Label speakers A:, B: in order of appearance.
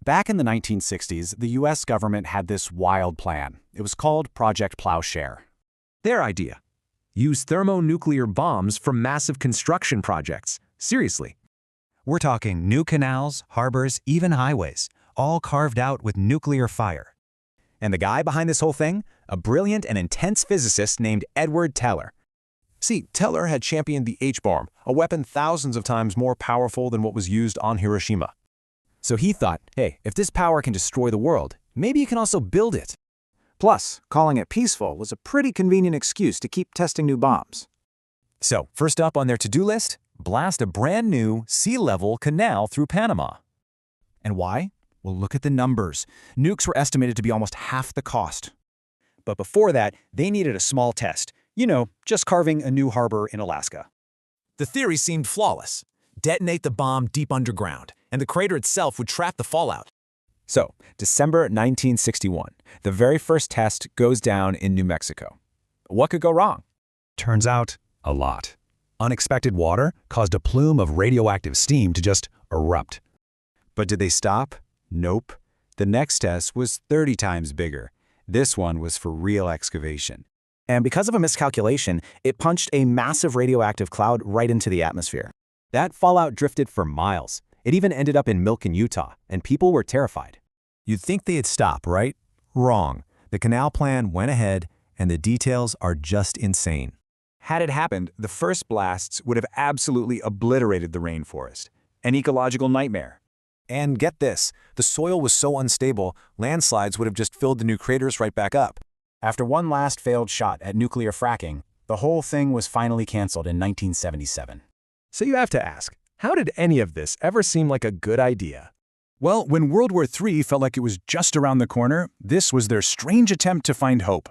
A: Back in the 1960s, the US government had this wild plan. It was called Project Plowshare.
B: Their idea: use thermonuclear bombs for massive construction projects. Seriously.
C: We're talking new canals, harbors, even highways, all carved out with nuclear fire.
D: And the guy behind this whole thing? A brilliant and intense physicist named Edward Teller.
E: See, Teller had championed the H-bomb, a weapon thousands of times more powerful than what was used on Hiroshima.
D: So he thought, hey, if this power can destroy the world, maybe you can also build it.
F: Plus, calling it peaceful was a pretty convenient excuse to keep testing new bombs.
D: So, first up on their to-do list, blast a brand new sea-level canal through Panama.
A: And why? Well, look at the numbers. Nukes were estimated to be almost half the cost.
G: But before that, they needed a small test. You know, just carving a new harbor in Alaska.
H: The theory seemed flawless. Detonate the bomb deep underground, and the crater itself would trap the fallout.
D: So, December 1961, the very first test goes down in New Mexico. What could go wrong?
C: Turns out, a lot. Unexpected water caused a plume of radioactive steam to just erupt.
A: But did they stop? Nope. The next test was 30 times bigger. This one was for real excavation.
F: And because of a miscalculation, it punched a massive radioactive cloud right into the atmosphere.
D: That fallout drifted for miles. It even ended up in Milken, Utah, and people were terrified.
C: You'd think they'd stop, right? Wrong. The canal plan went ahead, and the details are just insane.
I: Had it happened, the first blasts would have absolutely obliterated the rainforest. An ecological nightmare.
E: And get this, the soil was so unstable, landslides would have just filled the new craters right back up.
A: After one last failed shot at nuclear fracking, the whole thing was finally canceled in 1977.
B: So you have to ask, how did any of this ever seem like a good idea?
J: Well, when World War III felt like it was just around the corner, this was their strange attempt to find hope.